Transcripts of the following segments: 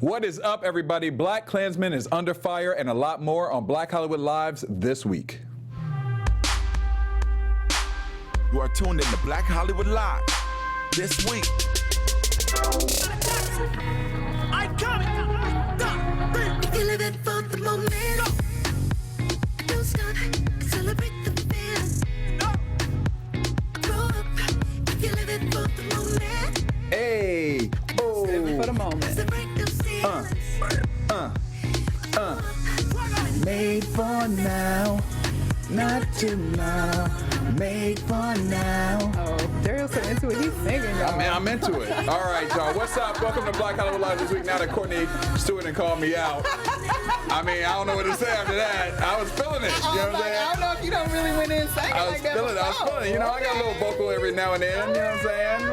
What is up, everybody? BlacKKKlansman is under fire, and a lot more on Black Hollywood Lives this week. You are tuned in to Black Hollywood Live this week. If you live it for the moment, don't stop, celebrate the feeling. Grow up, if you live it for the moment. Hey, oh, for the moment. Celebrate the Made for now, not tomorrow. Made for now. Oh, Derrial's so into it. He's singing, y'all. I'm into it. All right, y'all. What's up? Welcome to Black Hollywood Live this week. Now that Courtney, Stewart, and called me out. I mean, I don't know what to say after that. I was feeling it. You know what I'm saying? I don't know if you don't really went in singing like that. I was feeling it. You know, I got a little vocal every now and then. You know what I'm saying?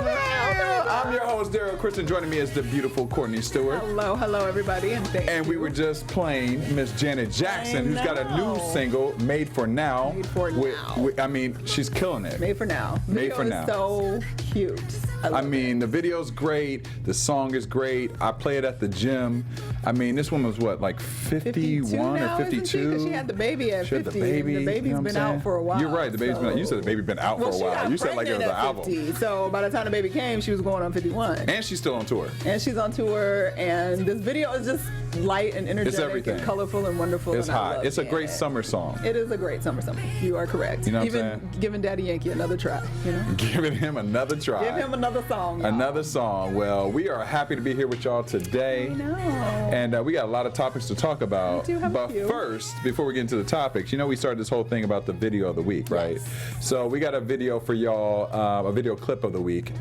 I'm your host, Derrial. Christon. Joining me is the beautiful Courtney Stewart. Hello, everybody, and thank you. And we were just playing Miss Janet Jackson, who's got a new single, Made for Now. Made for Now. I mean, she's killing it. Made for Now. Made for Now. So cute. I mean, the video's great. The song is great. I play it at the gym. I mean, this woman was what, like 51 or 52? Because she had the baby at 50. She had the baby. The baby's been out for a while. You're right. The baby's been out. You said the baby's been out for a while. You said like it was an album. So by the time the baby came, she was going on 51. And she's still on tour. And she's on tour. And this video is just light and energetic and colorful and wonderful. It's hot. It's a great summer song. It is a great summer song. You are correct. You know what Even I'm saying? giving Daddy Yankee another try. You know? Giving him another try. Give him another song. Y'all. Another song. Well, we are happy to be here with y'all today. I know. And we got a lot of topics to talk about. We do have but a few. First, before we get into the topics, you know we started this whole thing about the video of the week, right? Yes. So we got a video for y'all, a video clip of the week.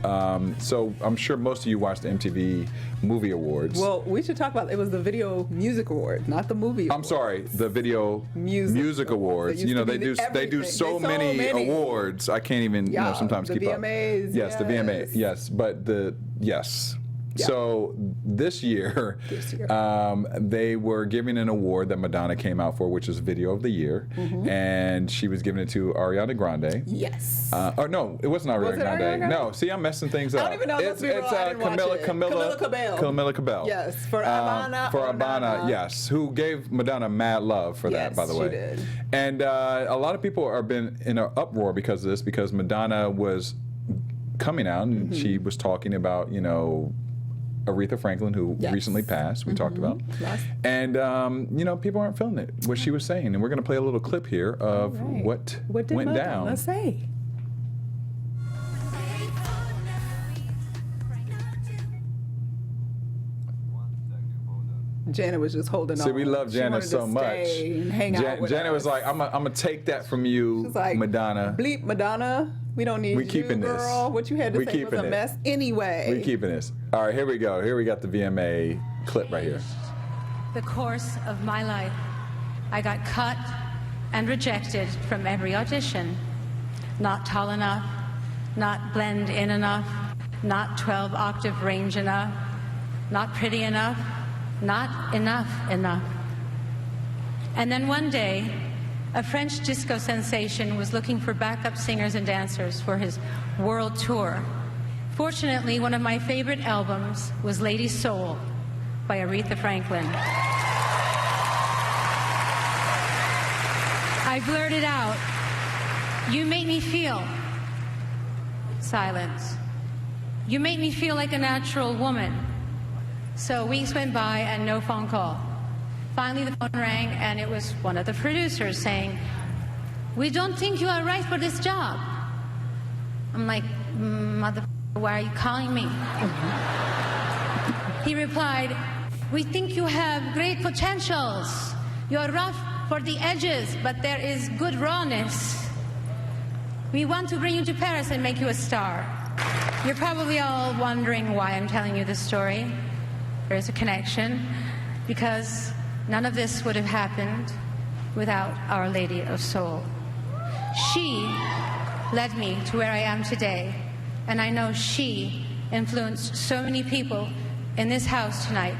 So I'm sure most of you watched the MTV Movie Awards. Well, we should talk about it. Was the Video Music Award, not the movie award. I'm sorry, the Video Music Awards. You know, they do so many awards. I can't even sometimes keep up. The VMAs. Yes, the VMA. Yes, but yes. Yeah. So this year, they were giving an award that Madonna came out for, which is Video of the Year, and she was giving it to Ariana Grande. Yes. Or no, it wasn't Ariana Grande. No, see, I'm messing things up. I don't even know. It's Camila Cabello. Yes, for Habana. For Habana, yes, who gave Madonna mad love for that, by the way. Yes, she did. And a lot of people have been in an uproar because of this, because Madonna was coming out and she was talking about, you know, Aretha Franklin, who recently passed, we talked about. And, you know, people aren't feeling it, what she was saying. And we're going to play a little clip here of what went down. Let's say. Janet was just holding on. See, we love Janet so much. Janet was like, I'm going to take that from you, like, Madonna. Bleep Madonna. We don't need you, girl. What you had to say was a mess anyway. We're keeping this. All right, here we go. Here we got the VMA clip right here. The course of my life, I got cut and rejected from every audition. Not tall enough, not blend in enough, not 12-octave range enough, not pretty enough, not enough. And then one day, a French disco sensation was looking for backup singers and dancers for his world tour. Fortunately, one of my favorite albums was Lady Soul by Aretha Franklin. I blurted out, "You make me feel." Silence. "You make me feel like a natural woman." So weeks went by and no phone call. Finally, the phone rang, and it was one of the producers saying, "We don't think you are right for this job." I'm like, "Mother, why are you calling me?" He replied, "We think you have great potentials. You're rough for the edges, but there is good rawness. We want to bring you to Paris and make you a star." You're probably all wondering why I'm telling you this story. There is a connection, because none of this would have happened without Our Lady of Soul. She led me to where I am today, and I know she influenced so many people in this house tonight.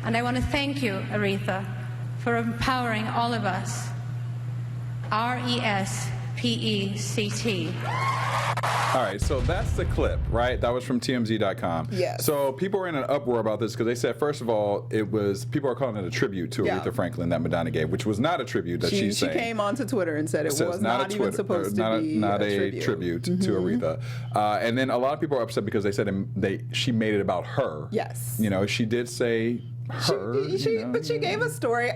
And I want to thank you, Aretha, for empowering all of us. RESPECT. P-E-C-T. All right, so that's the clip, right? That was from TMZ.com. Yes. So people were in an uproar about this because they said, first of all, people are calling it a tribute to Aretha Franklin that Madonna gave, which was not a tribute that she's saying. She came onto Twitter and said it was not even supposed to be not a tribute to Aretha. And then a lot of people are upset because they said she made it about her. Yes. You know, she did say her. But she gave a story.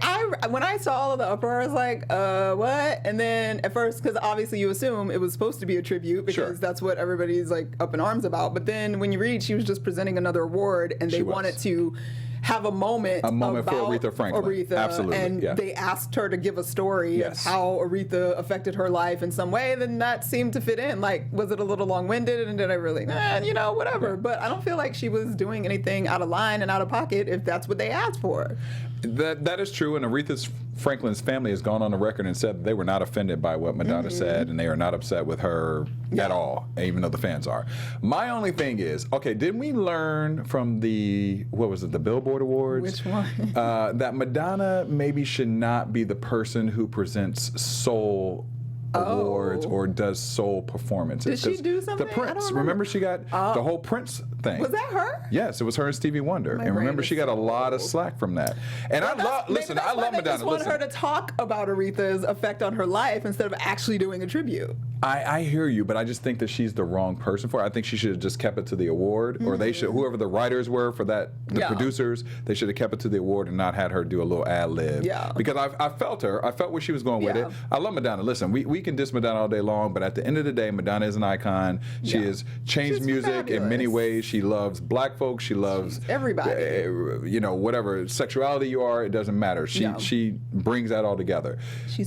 When I saw all of the uproar, I was like, what? And then at first, because obviously you assume it was supposed to be a tribute because that's what everybody's like up in arms about. But then when you read, she was just presenting another award, and they wanted to have a moment for about Aretha Franklin. Absolutely. And they asked her to give a story of how Aretha affected her life in some way, then that seemed to fit in. Like, was it a little long-winded, and did I really, whatever. Yeah. But I don't feel like she was doing anything out of line and out of pocket if that's what they asked for. That is true, and Aretha Franklin's family has gone on the record and said they were not offended by what Madonna said, and they are not upset with her at all, even though the fans are. My only thing is, okay, didn't we learn from the Billboard Awards? Which one? That Madonna maybe should not be the person who presents soul awards or does soul performances. Did she do something? The Prince. Remember she got the whole Prince thing. Was that her? Yes, it was her and Stevie Wonder. And remember, she got a lot of slack from that. And I love Madonna. They just wanted her to talk about Aretha's effect on her life instead of actually doing a tribute. I hear you, but I just think that she's the wrong person for it. I think she should have just kept it to the award, or they should, whoever the writers were for that, the producers, they should have kept it to the award and not had her do a little ad lib. Yeah. Because I felt her. I felt where she was going with it. I love Madonna. Listen, we can diss Madonna all day long, but at the end of the day, Madonna is an icon. She has changed music in many ways. She loves black folks. She loves everybody. Whatever sexuality you are, it doesn't matter. She brings that all together.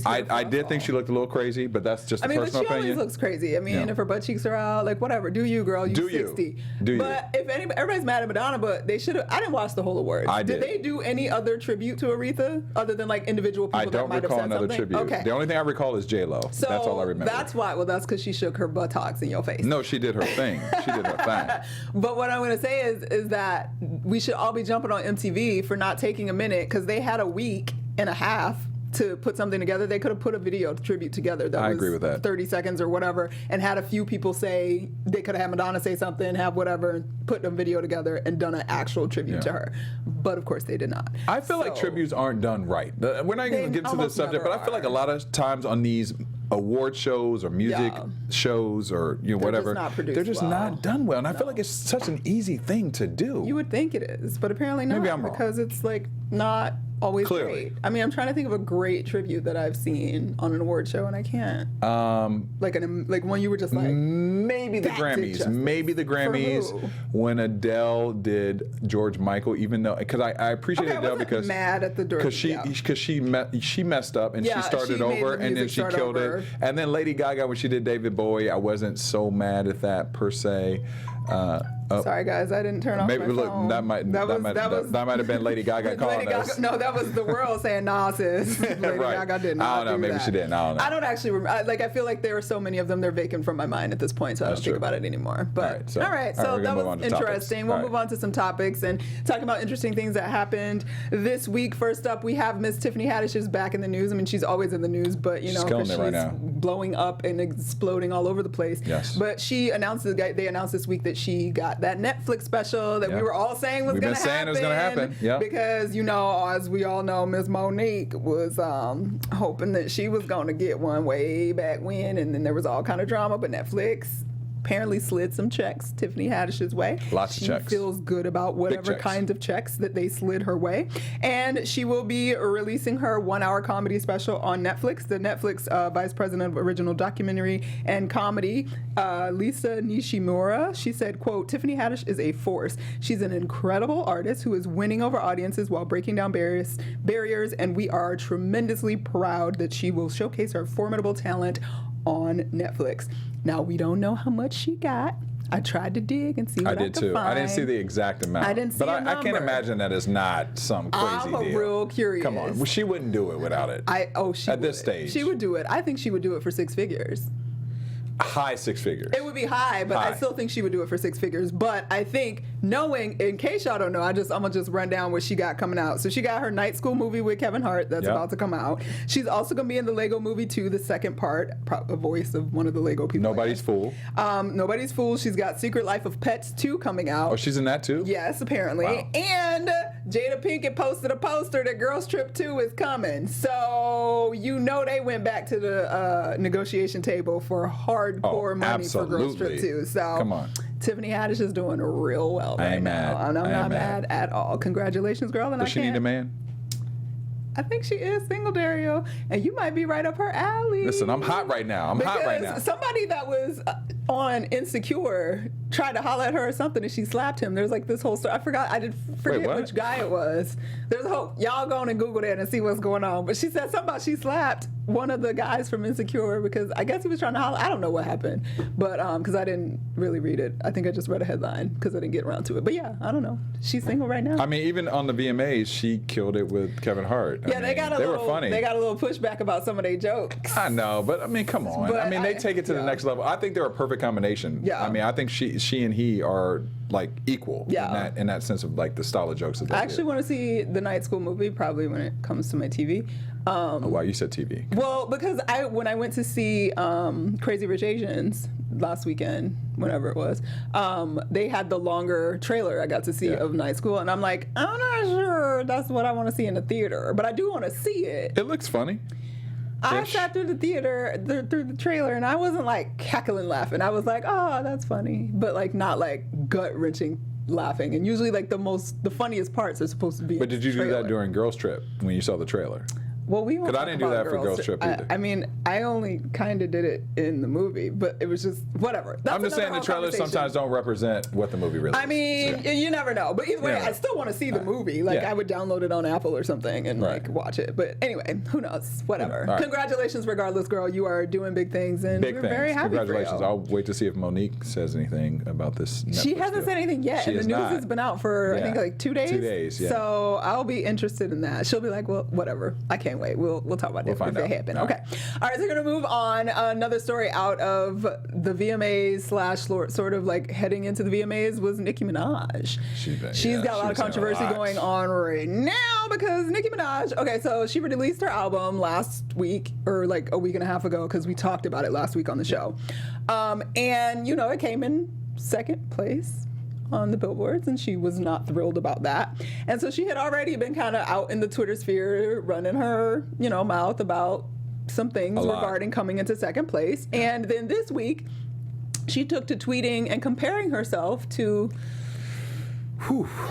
I did think she looked a little crazy, but that's just a personal opinion. Always looks crazy. I mean, if her butt cheeks are out, like whatever, do you, girl? You 60. But if everybody's mad at Madonna, but they should have. I didn't watch the whole awards. Did they do any other tribute to Aretha other than like individual people that might have said something? I don't recall another tribute. Okay. The only thing I recall is J-Lo. So that's all I remember. That's why. Well, that's because she shook her buttocks in your face. No, she did her thing. She did her thing. But what I'm going to say is that we should all be jumping on MTV for not taking a minute, because they had a week and a half to put something together. They could have put a video tribute together that was agree with that. 30 seconds or whatever, and had a few people say, they could have had Madonna say something, have whatever, and put a video together and done an actual tribute to her. But of course they did not. I feel like tributes aren't done right. We're not going to get to this subject, but I feel like a lot of times on these award shows or music shows or whatever, they're just not done well. And I feel like it's such an easy thing to do. You would think it is, but apparently not. Maybe I'm wrong. Because it's like not always great. I mean, I'm trying to think of a great tribute that I've seen on an award show, and I can't. Like one you were just like, maybe the Grammys. Maybe the Grammys when Adele did George Michael, even though, because I appreciate Adele because mad at the because she messed up and she started over and then she killed it. And then Lady Gaga, when she did David Bowie, I wasn't so mad at that per se. Sorry guys, I didn't turn off my phone. That might have been Lady Gaga calling us. No, that was the world saying, "Nah, sis." Lady Gaga did not. I don't know. Maybe she didn't. I don't know. I don't actually remember. I feel like there are so many of them; they're vacant from my mind at this point, so I don't think about it anymore. But all right, so that was interesting. We'll move on to some topics and talking about interesting things that happened this week. First up, we have Miss Tiffany Haddish is back in the news. I mean, she's always in the news, but she's blowing up and exploding all over the place. Yes. But they announced this week that she got that Netflix special that we were all saying was going to happen. We've been saying it was going to happen. Yeah. Because, as we all know, Miss Monique was hoping that she was going to get one way back when, and then there was all kind of drama, but Netflix apparently slid some checks Tiffany Haddish's way. Lots of checks. She feels good about whatever kinds of checks that they slid her way. And she will be releasing her 1-hour comedy special on Netflix. The Netflix Vice President of Original Documentary and Comedy, Lisa Nishimura, she said, quote, "Tiffany Haddish is a force. She's an incredible artist who is winning over audiences while breaking down barriers, and we are tremendously proud that she will showcase her formidable talent on Netflix." Now, we don't know how much she got. I tried to dig and see what I could find. I did too. I didn't see the exact amount. I didn't see a number. I can't imagine that it's not some crazy deal. I'm real curious. Come on. Well, she wouldn't do it without it. She at this stage. She would do it. I think she would do it for 6 figures. high six figures. It would be high, but I still think she would do it for six figures. But I think, knowing, in case y'all don't know, I'm gonna just run down what she got coming out. So she got her Night School movie with Kevin Hart that's about to come out. She's also gonna be in the Lego Movie 2, the second part, a voice of one of the Lego people. Nobody's Fool. Nobody's Fool. She's got Secret Life of Pets 2 coming out. Oh, she's in that too? Yes, apparently. Wow. And Jada Pinkett posted a poster that Girls Trip 2 is coming. So they went back to the negotiation table for hardcore money for Girls Trip 2. So come on. Tiffany Haddish is doing real well right now. And I'm not mad at all. Congratulations, girl. And Does she need a man? I think she is single, Derrial, and you might be right up her alley. Listen, I'm hot right now. Because somebody that was on Insecure tried to holler at her or something, and she slapped him. There's like this whole story. I forget which guy it was. There's a whole, y'all go on and Google that and see what's going on. But she said something about she slapped one of the guys from Insecure because I guess he was trying to holler. I don't know what happened, but because I didn't really read it. I think I just read a headline because I didn't get around to it. But yeah, I don't know. She's single right now. I mean, even on the VMAs, she killed it with Kevin Hart. Yeah, they were funny. They got a little pushback about some of their jokes. I know, but I mean, come on. But I mean, they take it to the next level. I think they're a perfect combination. Yeah. I mean, I think she and he are like equal. Yeah. In that sense of like the style of jokes that they I actually want to see the Night School movie probably when it comes to my TV. Oh, wow, you said TV. Well, because when I went to see Crazy Rich Asians last weekend, whenever it was, they had the longer trailer I got to see of Night School, and I'm like, I'm not sure that's what I want to see in the theater, but I do want to see it. It looks funny. I sat through the theater, through the trailer, and I wasn't like cackling laughing. I was like, oh, that's funny, but like not like gut-wrenching laughing. And usually like the funniest parts are supposed to be But did you do that during Girls Trip when you saw the trailer? Well, we won't. Because I didn't do that for Girls Trip either. I mean, I only kind of did it in the movie, but it was just whatever. I'm just saying the trailers sometimes don't represent what the movie really is. I mean, you never know. But either way, I still want to see the movie. Like, I would download it on Apple or something and like watch it. But anyway, who knows? Whatever. Right. Congratulations, regardless, girl. You are doing big things, and we're very happy Congratulations. for you. I'll wait to see if Monique says anything about this Netflix She hasn't said anything yet, and the news has been out for I think like 2 days. 2 days, yeah. So I'll be interested in that. She'll be like, well, whatever. I can't wait. We'll talk about it if it happens. Okay. All right, so we're going to move on. Another story out of the VMAs / sort of like heading into the VMAs was Nicki Minaj. She's got a lot of controversy going on right now because Nicki Minaj, okay, so she released her album last week or like a week and a half ago because we talked about it last week on the show. And, it came in second place on the billboards, and she was not thrilled about that. And so she had already been kind of out in the Twitter sphere running her, mouth about some things regarding coming into second place. And then this week, she took to tweeting and comparing herself to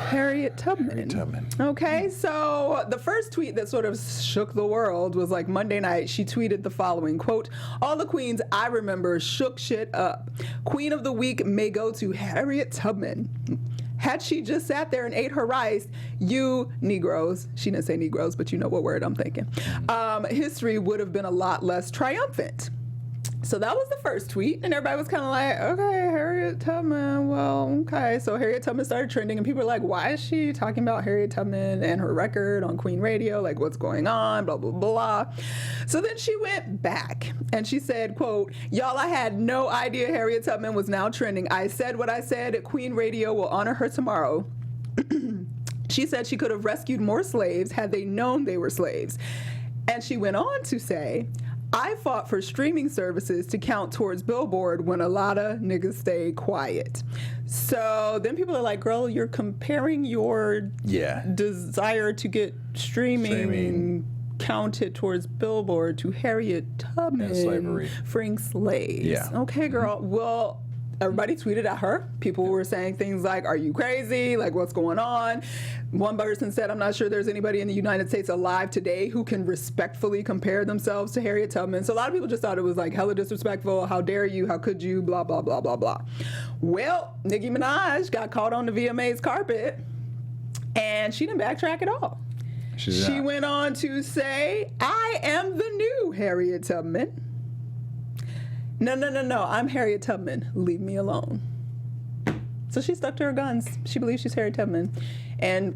Harriet Tubman. Okay, so the first tweet that sort of shook the world was like Monday night. She tweeted the following, quote, "All the queens I remember shook shit up. Queen of the week may go to Harriet Tubman. Had she just sat there and ate her rice, you Negroes," she didn't say Negroes, but you know what word I'm thinking, "history would have been a lot less triumphant." So that was the first tweet, and everybody was kind of like, okay, Harriet Tubman, well, okay. So Harriet Tubman started trending, and people were like, why is she talking about Harriet Tubman and her record on Queen Radio? Like, what's going on? Blah, blah, blah. So then she went back, and she said, quote, "Y'all, I had no idea Harriet Tubman was now trending. I said what I said. Queen Radio will honor her tomorrow." She said she could have rescued more slaves had they known they were slaves. And she went on to say, "I fought for streaming services to count towards Billboard when a lot of niggas stay quiet." So then people are like, girl, you're comparing your desire to get streaming counted towards Billboard to Harriet Tubman slavery, freeing slaves. Yeah. Okay, girl. Well, everybody tweeted at her. People were saying things like, are you crazy? Like, what's going on? One person said, "I'm not sure there's anybody in the United States alive today who can respectfully compare themselves to Harriet Tubman." So a lot of people just thought it was like hella disrespectful. How dare you? How could you? Blah, blah, blah, blah, blah. Well, Nicki Minaj got caught on the VMA's carpet, and she didn't backtrack at all. She went on to say, "I am the new Harriet Tubman. No, I'm Harriet Tubman. Leave me alone." So she stuck to her guns. She believes she's Harriet Tubman. And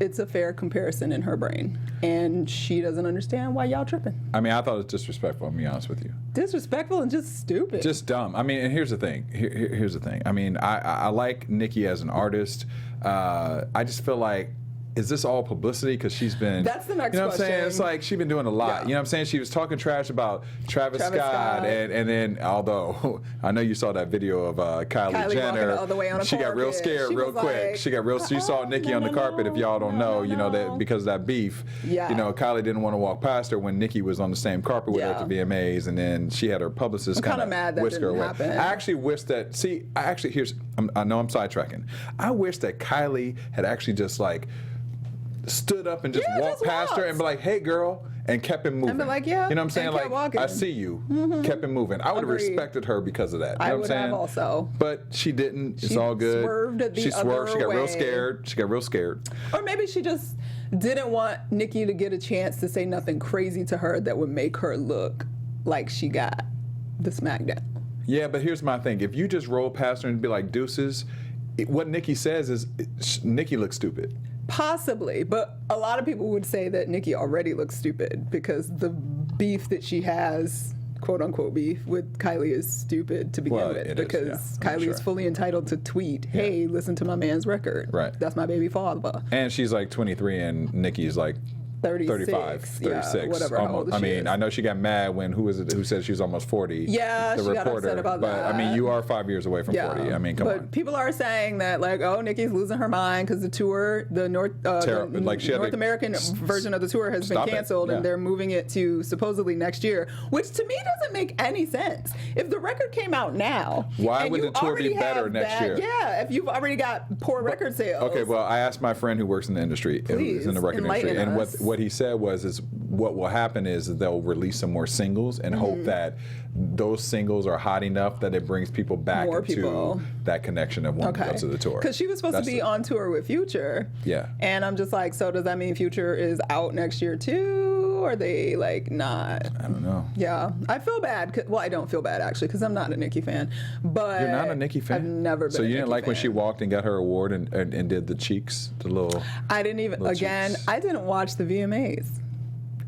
it's a fair comparison in her brain, and she doesn't understand why y'all tripping. I mean, I thought it was disrespectful. I'm gonna be honest with you. Disrespectful and just stupid. Just dumb. I mean, and here's the thing. Here's the thing. I mean, I like Nicki as an artist. I just feel like, is this all publicity? Because she's been. That's the next You know what I'm question. saying? It's like she's been doing a lot. Yeah. You know what I'm saying? She was talking trash about Travis Scott. And then, although I know you saw that video of Kylie walking Jenner, the other way on a she got real carpet. scared She real was quick. like, She got real. She saw Nicki on the carpet. If y'all don't know, you know that because of that beef. Yeah. You know, Kylie didn't want to walk past her when Nicki was on the same carpet with her at the VMAs, and then she had her publicist I'm kind kinda of mad that whisk her didn't away. happen. I actually wish that. See, I know I'm sidetracking. I wish that Kylie had actually just like stood up and just walked just past her walked. and be like, "Hey, girl," and kept him moving. And be like, yeah, you know what I'm saying? and kept Like, walking. I see you. Kept him moving. I would have Agreed. respected her because of that. You I know would what I'm saying? have also. But she didn't. It's She all good. swerved the She swerved. She other got real way. scared. She got real scared. Or maybe she just didn't want Nicki to get a chance to say nothing crazy to her that would make her look like she got the smackdown. Yeah, but here's my thing. If you just roll past her and be like, "Deuces," what Nicki says is, Nicki looks stupid. Possibly, but a lot of people would say that Nicki already looks stupid because the beef that she has, quote unquote beef, with Kylie is stupid to begin Well, with it is, because yeah, I'm Kylie is sure. fully entitled to tweet, hey, listen to my man's record. Right. That's my baby father. And she's like 23 and Nicki's like 36. 35, 36. Yeah, whatever. How old I she mean, is. I know she got mad when who said she was almost 40? Yeah, the she got reporter. upset about but that. I mean, you are 5 years away from 40. I mean, come but on. people are saying that like, oh, Nicki's losing her mind because the tour, the North Like, she had North to American version of the tour has been stop it. canceled, Yeah. and they're moving it to supposedly next year, which to me doesn't make any sense. If the record came out now, Why and would you the tour be already better have next that- year? Yeah, if you've already got poor record sales. Okay, well, I asked my friend who works in the industry, who's in the Please, record industry, enlighten and us. what he said was what will happen is they'll release some more singles and Mm-hmm. hope that those singles are hot enough that it brings people back More into people. that connection of wanting to go to the tour. Because she was supposed That's to be on tour with Future. Yeah. And I'm just like, so does that mean Future is out next year too? Or are they like not? I don't know. Yeah, I feel bad. Well, I don't feel bad actually because I'm not a Nicki fan. But You're not a Nicki fan? I've never been. So a you didn't Nicki like when she fan. walked and got her award and did the cheeks, the little. I didn't even. little Again, cheeks. I didn't watch the VMAs,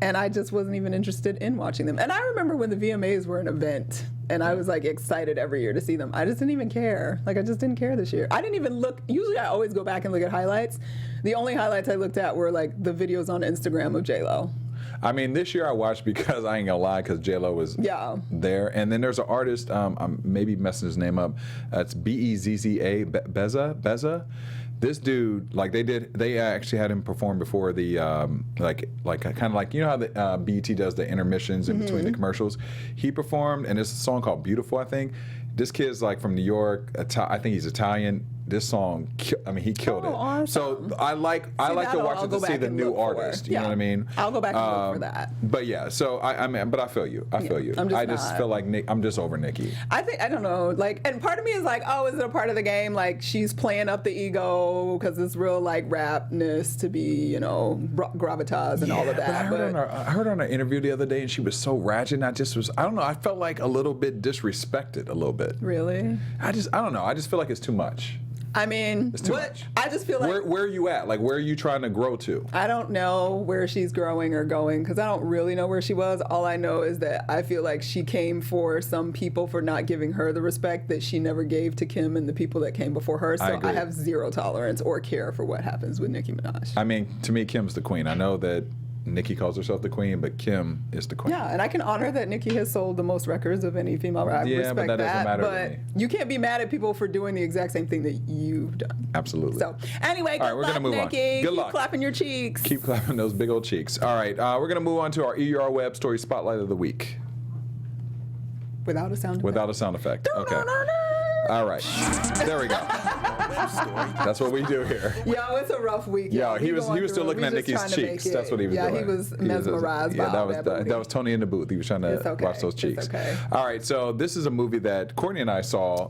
and I just wasn't even interested in watching them. And I remember when the VMAs were an event, and I was like excited every year to see them. I just didn't even care. Like I just didn't care this year. I didn't even look. Usually, I always go back and look at highlights. The only highlights I looked at were like the videos on Instagram of J-Lo. I mean, this year I watched because I ain't gonna lie, because J-Lo was there, and then there's an artist. I'm maybe messing his name up. It's Bezza. Bezza. This dude, like they actually had him perform before the like kind of like, you know how the BET does the intermissions in between the commercials. He performed, and it's a song called "Beautiful," I think. This kid's like from New York. I think he's Italian. This song, he killed it. Awesome. So I like to watch it to see the new artist. You know what I mean? I'll go back and look for that. But yeah, so I mean, but I feel you. I feel you. I'm just I just not. feel like I'm just over Nicki. I don't know, like, and part of me is like, oh, is it a part of the game? Like, she's playing up the ego because it's real, like, rapness to be, you know, gravitas and all of that. But I heard her on an interview the other day, and she was so ratchet. And I don't know. I felt like a little bit disrespected, a little bit. Really? I don't know. I just feel like it's too much. I mean, It's too much. I just feel like Where are you at? Like, where are you trying to grow to? I don't know where she's growing or going because I don't really know where she was. All I know is that I feel like she came for some people for not giving her the respect that she never gave to Kim and the people that came before her. So agree. I have zero tolerance or care for what happens with Nicki Minaj. I mean, to me, Kim's the queen. I know that Nicki calls herself the queen, but Kim is the queen. Yeah, and I can honor that Nicki has sold the most records of any female rapper. Yeah, Respect but that doesn't matter to but me. you can't be mad at people for doing the exact same thing that you've done. Absolutely. So anyway, All right, good we're luck, gonna move on. Nicki. Good Keep luck. clapping your cheeks. Keep clapping those big old cheeks. All right, we're going to move on to our ER Web Story Spotlight of the Week. Without a sound effect. Without a sound effect. Okay. All right. There we go. That's what we do here. Yo, it's a rough week. Yeah, yo. he was still looking at Nicki's cheeks. That's what he was doing. Yeah, he was mesmerized by all that movie. that was Tony in the booth. He was trying to It's okay. watch those cheeks. It's okay. All right, so this is a movie that Courtney and I saw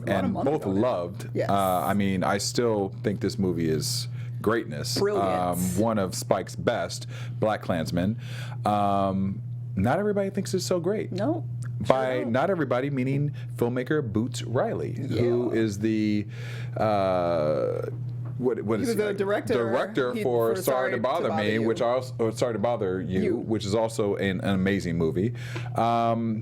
and month both ago now. loved. Yes. I mean, I still think this movie is greatness. Brilliant. One of Spike's best, BlacKKKlansman. Not everybody thinks it's so great. No. By not everybody, meaning filmmaker Boots Riley, who is the what He is was a director for Sorry to Bother Me, You. which Sorry to Bother You, which is also an amazing movie.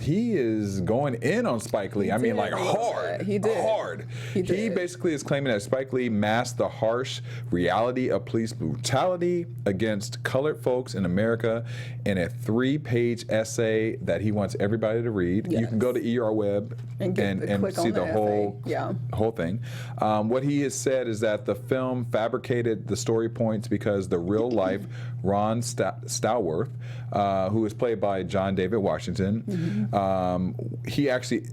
He is going in on Spike Lee. I mean, like hard. He did. Hard. He did. He basically is claiming that Spike Lee masked the harsh reality of police brutality against colored folks in America in a 3-page essay that he wants everybody to read. Yes. You can go to ER Web and see the whole thing. What he has said is that the film fabricated the story points because the real life Ron Stallworth, who is played by John David Washington, he actually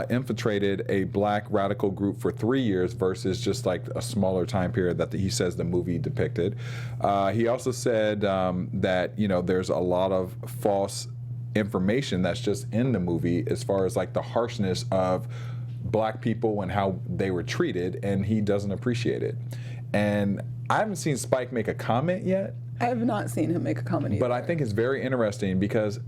infiltrated a black radical group for 3 years versus just like a smaller time period that he says the movie depicted. He also said that there's a lot of false information that's just in the movie as far as like the harshness of black people and how they were treated, and he doesn't appreciate it. And I haven't seen Spike make a comment yet. I have not seen him make a comment either. But I think it's very interesting because,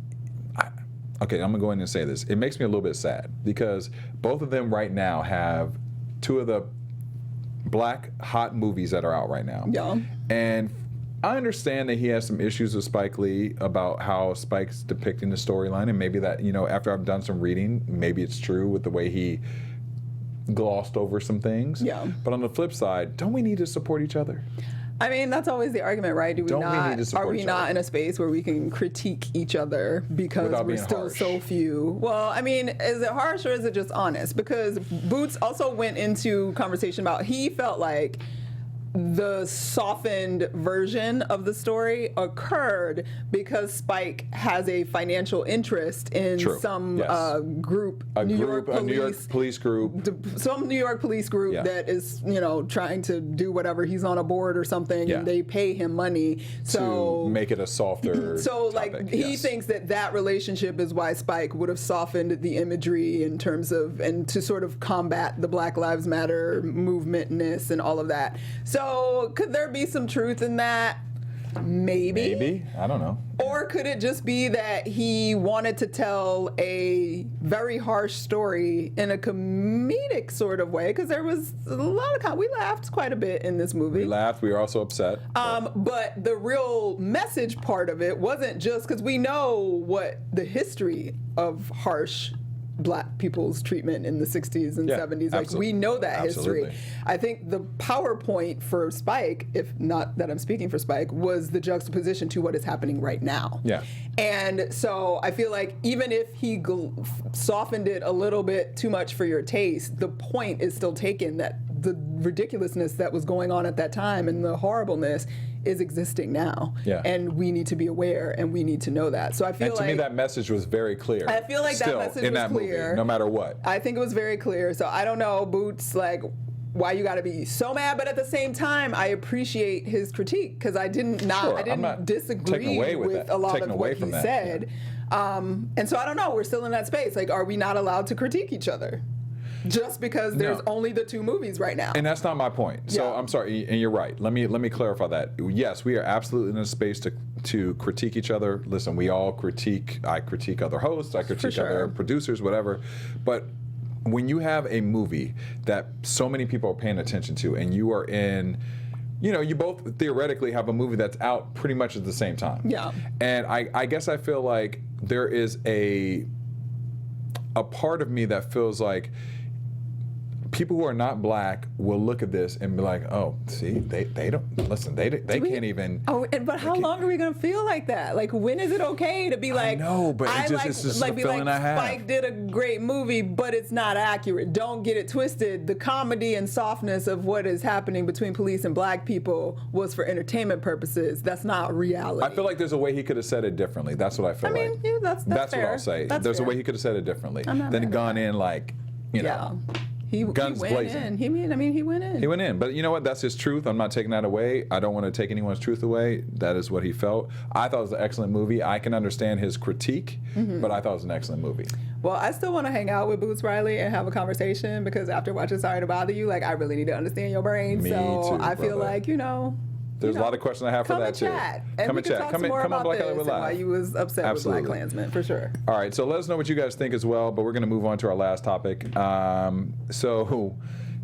I'm going to go in and say this. It makes me a little bit sad because both of them right now have two of the black hot movies that are out right now. Yeah. And I understand that he has some issues with Spike Lee about how Spike's depicting the storyline, and maybe that, after I've done some reading, maybe it's true with the way he glossed over some things. Yeah. But on the flip side, don't we need to support each other? I mean, that's always the argument, right? Are we not in a space where we can critique each other because without we're being still harsh? so few? Well, I mean, is it harsh or is it just honest? Because Boots also went into conversation about he felt like the softened version of the story occurred because Spike has a financial interest in some group, New York police group, some New York police group that is, trying to do whatever. He's on a board or something, and they pay him money to make it a softer. So, topic. He thinks that relationship is why Spike would have softened the imagery in terms of, and to sort of combat the Black Lives Matter movementness and all of that. So could there be some truth in that? Maybe. I don't know. Or could it just be that he wanted to tell a very harsh story in a comedic sort of way? Because there was a lot of we laughed quite a bit in this movie. We laughed. We were also upset. But the real message part of it wasn't just because we know what the history of harsh Black people's treatment in the 60s and 70s. Like, we know that history. I think the PowerPoint for Spike, if not that I'm speaking for Spike, was the juxtaposition to what is happening right now. Yeah. And so I feel like even if he softened it a little bit too much for your taste, the point is still taken that the ridiculousness that was going on at that time and the horribleness is existing now. Yeah. And we need to be aware and we need to know that. So I feel to me that message was very clear. I feel like that message in was that clear. Movie, no matter what. I think it was very clear. So I don't know, Boots, like, why you got to be so mad, but at the same time, I appreciate his critique because I didn't disagree with a lot of what he said. Yeah. And so I don't know. We're still in that space. Like, are we not allowed to critique each other? Just because there's only the two movies right now. And that's not my point. So I'm sorry, and you're right. Let me clarify that. Yes, we are absolutely in a space to critique each other. Listen, we all critique. I critique other hosts. I critique other producers, whatever. But when you have a movie that so many people are paying attention to, and you are in, you both theoretically have a movie that's out pretty much at the same time. Yeah. And I guess I feel like there is a part of me that feels like people who are not Black will look at this and be like, "Oh, see, they don't listen. They can't even." Oh, but how long are we gonna feel like that? Like, when is it okay to be like, "No," but it's just the feeling I have. Spike did a great movie, but it's not accurate. Don't get it twisted. The comedy and softness of what is happening between police and Black people was for entertainment purposes. That's not reality. I feel like there's a way he could have said it differently. That's what I feel like. I mean, that's what fair. I'll say. There's a way he could have said it differently. Then gone in like, He guns went blazing. in. He went in. He went in. But you know what? That's his truth. I'm not taking that away. I don't want to take anyone's truth away. That is what he felt. I thought it was an excellent movie. I can understand his critique, but I thought it was an excellent movie. Well, I still want to hang out with Boots Riley and have a conversation because after watching Sorry to Bother You, like, I really need to understand your brain. Me so too, I feel like, there's a lot of questions I have for that too. Come and chat. Come on Black Hollywood Live. Why you was upset with BlacKKKlansman, for sure. All right, so let us know what you guys think as well, but we're going to move on to our last topic. So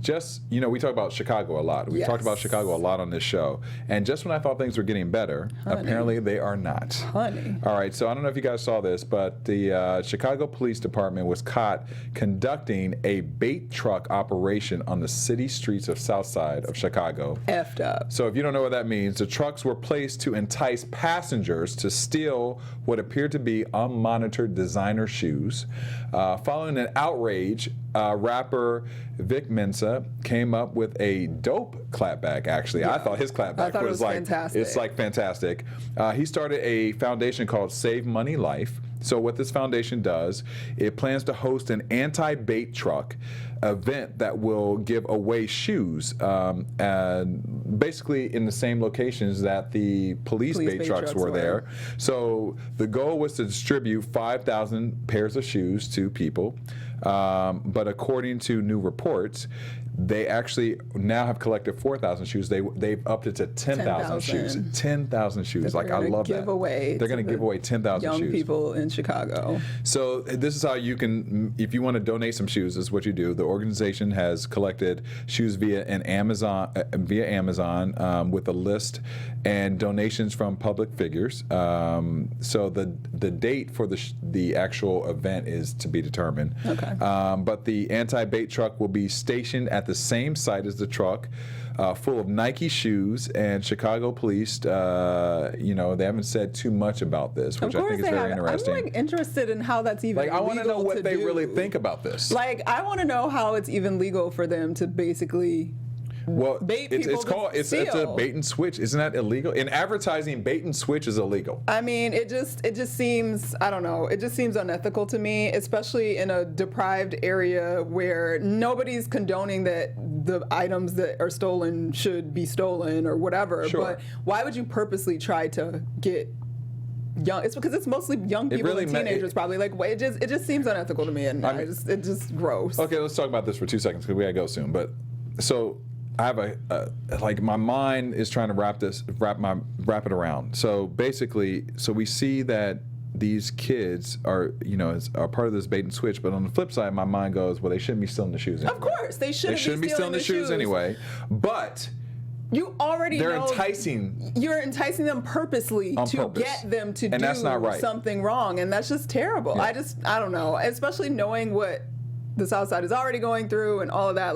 just, we talk about Chicago a lot. We talked about Chicago a lot on this show. And just when I thought things were getting better, apparently they are not. Honey. All right, so I don't know if you guys saw this, but the Chicago Police Department was caught conducting a bait truck operation on the city streets of South Side of Chicago. Effed up. So if you don't know what that means, the trucks were placed to entice passengers to steal what appeared to be unmonitored designer shoes. Following an outrage, rapper Vic Mensa came up with a dope clapback, actually. I thought his clapback was like, fantastic. It's like fantastic. He started a foundation called Save Money Life. So what this foundation does, it plans to host an anti-bait truck event that will give away shoes, and basically in the same locations that the police bait trucks were there. So the goal was to distribute 5,000 pairs of shoes to people, but according to new reports, they actually now have collected 4,000 shoes. They've upped it to 10,000 shoes. 10,000 shoes. Like, I love that. They're going to give away 10,000 shoes. Young people in Chicago. So this is how you can, if you want to donate some shoes, this is what you do. The organization has collected shoes via Amazon with a list and donations from public figures. So the date for the actual event is to be determined. Okay. But the anti-bait truck will be stationed at the same site as the truck, full of Nike shoes, and Chicago police, they haven't said too much about this, which I think is very interesting. I'm interested in how that's even legal. I want to know what they really think about this. I want to know how it's even legal for them to basically bait people it's a bait and switch. Isn't that illegal? In advertising, bait and switch is illegal. I mean, it just seems, I don't know, it just seems unethical to me, especially in a deprived area where nobody's condoning that the items that are stolen should be stolen or whatever. Sure. But why would you purposely try to get young? It's because it's mostly young people and teenagers probably. It just seems unethical to me, and it's just gross. Okay, let's talk about this for 2 seconds because we gotta go soon. But so I have my mind is trying to wrap it around. So basically, we see that these kids are part of this bait and switch, but on the flip side, my mind goes, well, they shouldn't be stealing the shoes anyway. Of course, they shouldn't be stealing the shoes anyway. But you already they're know enticing. You're enticing them purposely to get them to do that's not right. something wrong, and that's just terrible. Yeah. I don't know, especially knowing what the South Side is already going through and all of that.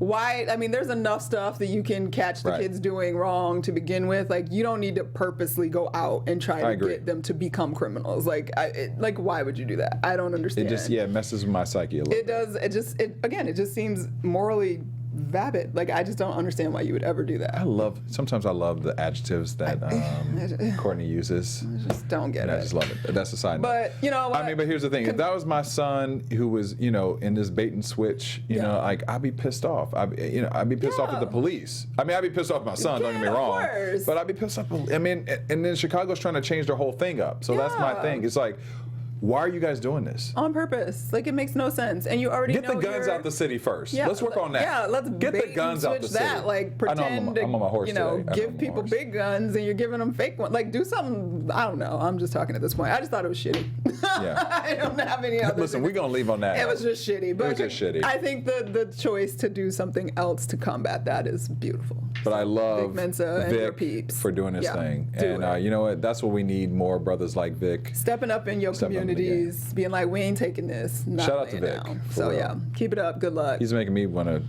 Why? I mean, there's enough stuff that you can catch the kids doing wrong to begin with. You don't need to purposely go out and try to get them to become criminals. Why would you do that? I don't understand. It just messes with my psyche a little bit. It does. It just seems morally vapid. I just don't understand why you would ever do that. Sometimes I love the adjectives that Courtney uses. I just don't get it. I just love it. That's a side note. But you know what? I mean, but here's the thing. If that was my son who was, in this bait and switch, I'd be pissed off. I'd be pissed off at the police. I mean, I'd be pissed off at my son, don't get me wrong. Of course. But I'd be pissed off. I mean, and then Chicago's trying to change their whole thing up. So that's my thing. It's why are you guys doing this? On purpose. It makes no sense. And you already get the guns out the city first. Yeah, let's work on that. Yeah, let's get the guns out the city. Pretend I'm on my horse today. Give people big guns and you're giving them fake ones. Do something. I don't know. I'm just talking at this point. I just thought it was shitty. Yeah. I don't have any other. Listen, we're gonna leave on that. It was just shitty. But it was just shitty. I think the choice to do something else to combat that is beautiful. But I love Vic Mensa and your peeps for doing his thing. And you know what? That's what we need, more brothers like Vic. Stepping up in your communities, being we ain't taking this. Shout out to Vic. So keep it up. Good luck. He's making me want to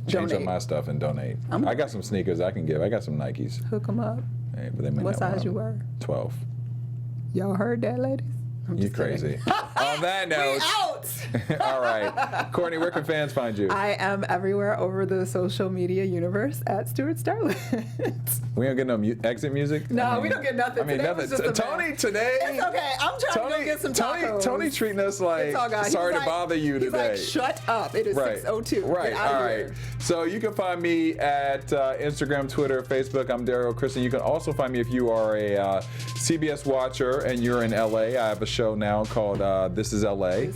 change up my stuff and donate. I got some sneakers I can give. I got some Nikes. Hook them up. Hey, but they may what size you wear? 12. Y'all heard that, ladies? You crazy. On that note. We out! All right. Courtney, where can fans find you? I am everywhere over the social media universe at Stewart Starlet. We don't get no exit music? No, we don't get nothing. I mean, nothing. Tony, today. It's okay. I'm trying to go get some tacos. Tony treating us sorry to bother you today. He's shut up. It is 6:02. Right. All right. So you can find me at Instagram, Twitter, Facebook. I'm Derrial Christon. You can also find me if you are a CBS watcher and you're in LA. I have a show now called This is LA.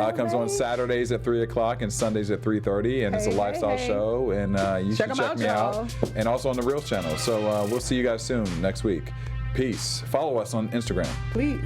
It comes on Saturdays at 3 o'clock and Sundays at 3:30, and it's a lifestyle show, and you should check me out. And also on the Reels channel. So we'll see you guys soon next week. Peace. Follow us on Instagram. Please.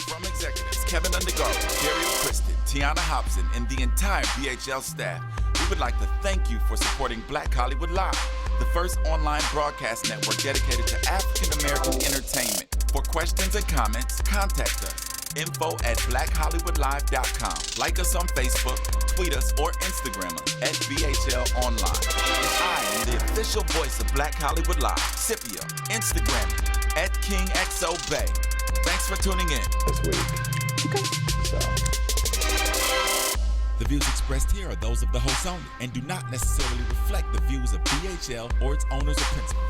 From executives Keven Undergaro, Derrial, Christon. Tiana Hobson, and the entire BHL staff, we would like to thank you for supporting Black Hollywood Live, the first online broadcast network dedicated to African American entertainment. For questions and comments, contact us. info@blackhollywoodlive.com. Like us on Facebook, tweet us, or Instagram us at BHL Online. And I am the official voice of Black Hollywood Live, Scipio, Instagram at KingXOBay. Thanks for tuning in this week. Okay. So. The views expressed here are those of the host only and do not necessarily reflect the views of BHL or its owners or principals.